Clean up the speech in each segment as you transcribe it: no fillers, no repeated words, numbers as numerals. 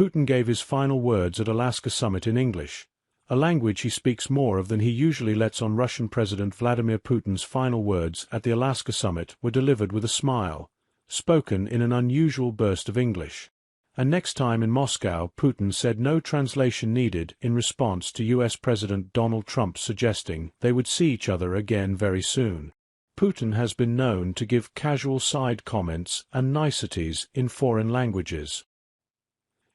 Putin gave his final words at Alaska summit in English, a language he speaks more of than he usually lets on. Russian President Vladimir Putin's final words at the Alaska summit were delivered with a smile, spoken in an unusual burst of English. And next time in Moscow, Putin said no translation needed in response to US President Donald Trump suggesting they would see each other again very soon. Putin has been known to give casual side comments and niceties in foreign languages.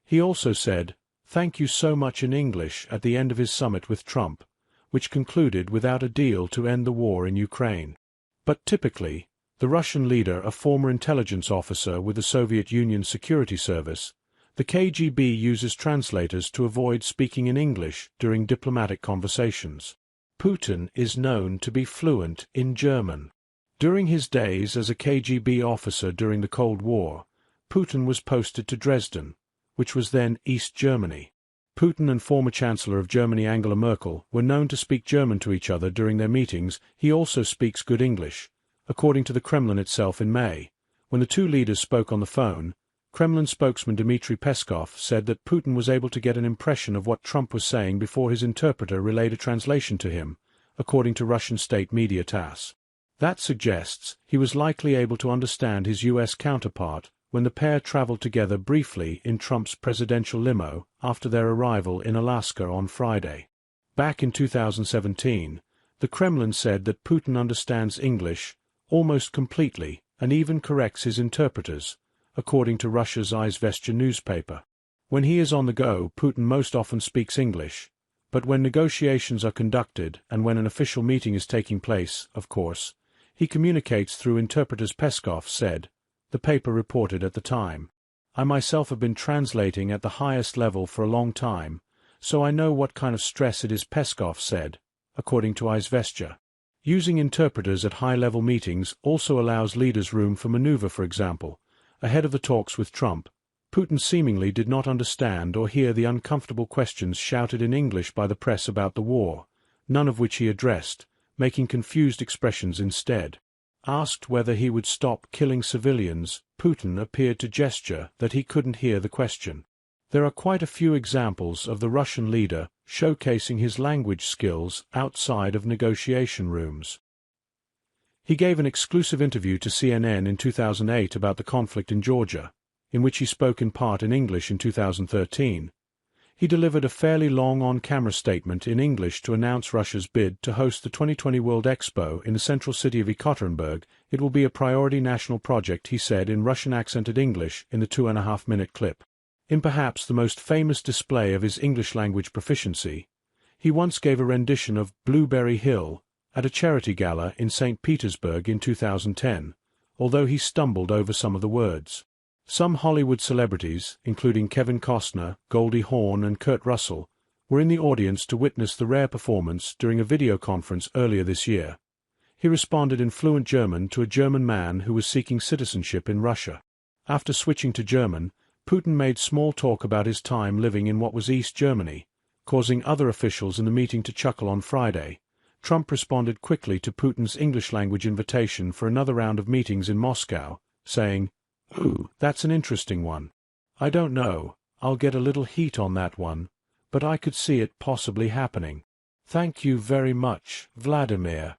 He also said, "Thank you so much" in English at the end of his summit with Trump, which concluded without a deal to end the war in Ukraine. But typically, the Russian leader, a former intelligence officer with the Soviet Union Security Service, the KGB uses translators to avoid speaking in English during diplomatic conversations. Putin is known to be fluent in German. During his days as a KGB officer during the Cold War, Putin was posted to Dresden, which was then East Germany. Putin and former Chancellor of Germany Angela Merkel were known to speak German to each other during their meetings. He also speaks good English, according to the Kremlin itself. In May, when the two leaders spoke on the phone, Kremlin spokesman Dmitry Peskov said that Putin was able to get an impression of what Trump was saying before his interpreter relayed a translation to him, according to Russian state media TASS. That suggests he was likely able to understand his US counterpart when the pair traveled together briefly in Trump's presidential limo after their arrival in Alaska on Friday. Back in 2017, the Kremlin said that Putin understands English almost completely and even corrects his interpreters, according to Russia's Izvestia newspaper. When he is on the go, Putin most often speaks English, but when negotiations are conducted and when an official meeting is taking place, of course, he communicates through interpreters, Peskov said. The paper reported at the time. "I myself have been translating at the highest level for a long time, so I know what kind of stress it is," Peskov said, according to Izvestia. Using interpreters at high-level meetings also allows leaders room for maneuver. For example, ahead of the talks with Trump, Putin seemingly did not understand or hear the uncomfortable questions shouted in English by the press about the war, none of which he addressed, making confused expressions instead. Asked whether he would stop killing civilians, Putin appeared to gesture that he couldn't hear the question. There are quite a few examples of the Russian leader showcasing his language skills outside of negotiation rooms. He gave an exclusive interview to CNN in 2008 about the conflict in Georgia, in which he spoke in part in English. In 2013, he delivered a fairly long on-camera statement in English to announce Russia's bid to host the 2020 World Expo in the central city of Ekaterinburg. "It will be a priority national project," he said in Russian-accented English in the 2.5-minute clip. In perhaps the most famous display of his English-language proficiency, he once gave a rendition of "Blueberry Hill" at a charity gala in St. Petersburg in 2010, although he stumbled over some of the words. Some Hollywood celebrities, including Kevin Costner, Goldie Hawn and Kurt Russell, were in the audience to witness the rare performance during a video conference earlier this year. He responded in fluent German to a German man who was seeking citizenship in Russia. After switching to German, Putin made small talk about his time living in what was East Germany, causing other officials in the meeting to chuckle. On Friday, Trump responded quickly to Putin's English-language invitation for another round of meetings in Moscow, saying, "Ooh, that's an interesting one. I don't know, I'll get a little heat on that one, but I could see it possibly happening. Thank you very much, Vladimir."